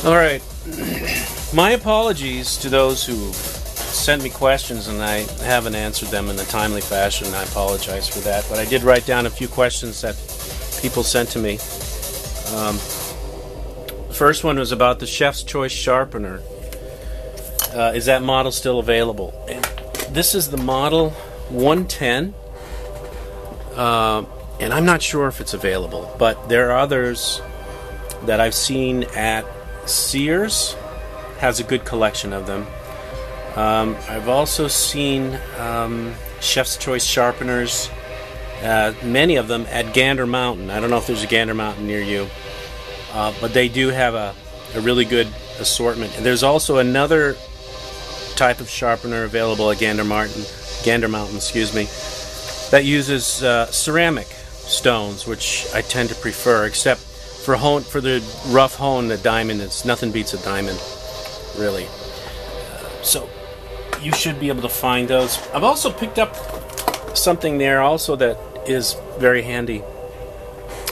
Alright, my apologies to those who sent me questions and I haven't answered them in a timely fashion. I apologize for that, but I did write down a few questions that people sent to me. The first one was about the Chef's Choice Sharpener. Is that model still available? And this is the model 110, and I'm not sure if it's available, but there are others that I've seen at Sears. Has a good collection of them. I've also seen Chef's Choice sharpeners, many of them at Gander Mountain. I don't know if there's a Gander Mountain near you, but they do have a really good assortment. And there's also another type of sharpener available at Gander Mountain, excuse me, that uses ceramic stones, which I tend to prefer, except for the rough hone, the diamond, nothing beats a diamond, really. So you should be able to find those. I've also picked up something there also that is very handy,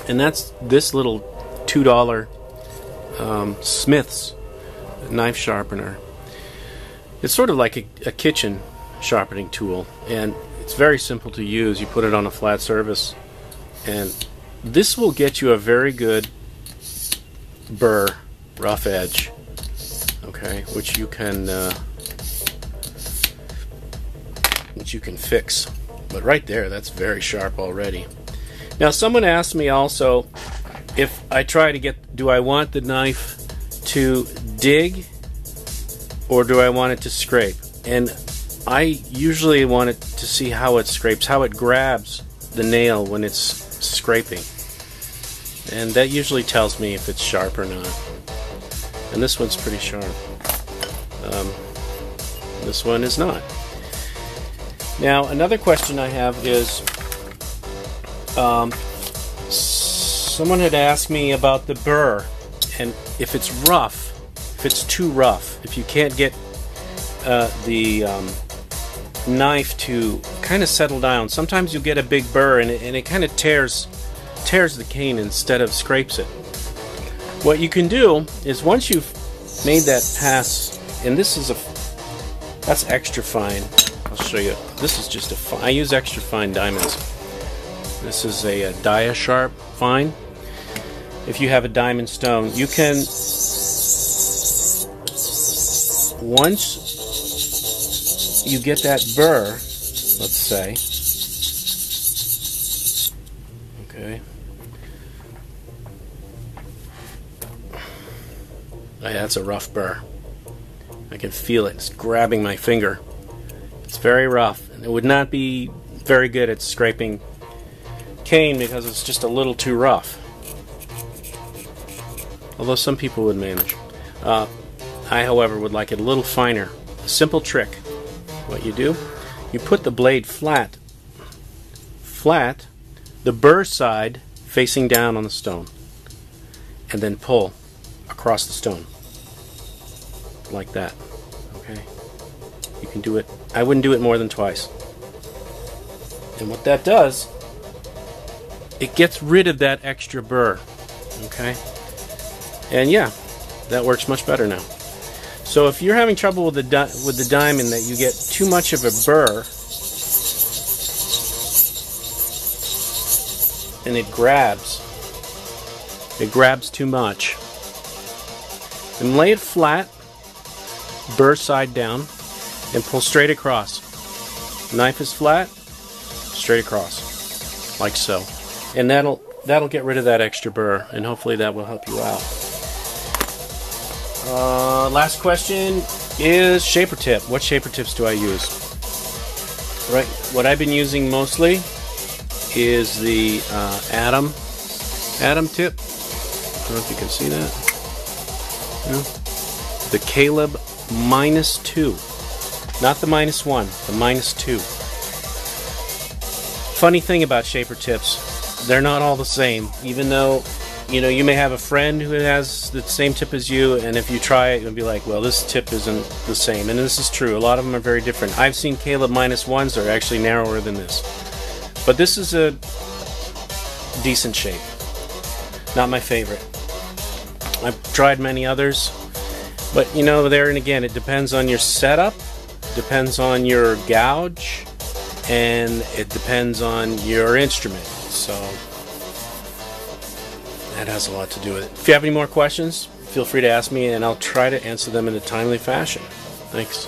and that's this little $2 Smith's knife sharpener. It's sort of like a kitchen sharpening tool, and it's very simple to use. You put it on a flat surface, and this will get you a very good burr, rough edge, okay, which you can fix. But right there, that's very sharp already. Now, someone asked me also if I try to get, do I want the knife to dig or do I want it to scrape? And I usually want it to see how it scrapes, how it grabs the nail when it's scraping. And that usually tells me if it's sharp or not. And this one's pretty sharp. This one is not. Now, another question I have is, someone had asked me about the burr, and if it's rough, if it's too rough, if you can't get the knife to kind of settle down. Sometimes you get a big burr and it kind of tears the cane instead of scrapes it. What you can do is, once you've made that pass, and that's extra fine. I'll show you. This is just I use extra fine diamonds. This is a dia sharp fine. If you have a diamond stone, you can, once you get that burr, let's say, okay, that's a rough burr. I can feel it. It's grabbing my finger. It's very rough, and it would not be very good at scraping cane because it's just a little too rough. Although some people would manage. I, however, would like it a little finer. A simple trick. What you do, you put the blade flat, the burr side facing down on the stone, and then pull across the stone. Like that. Okay? You can do it. I wouldn't do it more than twice. And what that does, it gets rid of that extra burr. Okay? And yeah, that works much better now. So if you're having trouble with the diamond, that you get too much of a burr and it grabs too much, then lay it flat, burr side down, and pull straight across. Knife is flat, straight across, like so. And that'll get rid of that extra burr, and hopefully that will help you out. Last question is shaper tip. What shaper tips do I use? Right, what I've been using mostly is the Atom tip. I don't know if you can see that. No? The Caleb -2. Not the -1, the -2. Funny thing about shaper tips, they're not all the same. Even though, you may have a friend who has the same tip as you, and if you try it, you'll be like, well, this tip isn't the same. And this is true. A lot of them are very different. I've seen Caleb -1s that are actually narrower than this. But this is a decent shape. Not my favorite. I've tried many others. But you know, there and again, it depends on your setup, depends on your gouge, and it depends on your instrument. So that has a lot to do with it. If you have any more questions, feel free to ask me, and I'll try to answer them in a timely fashion. Thanks.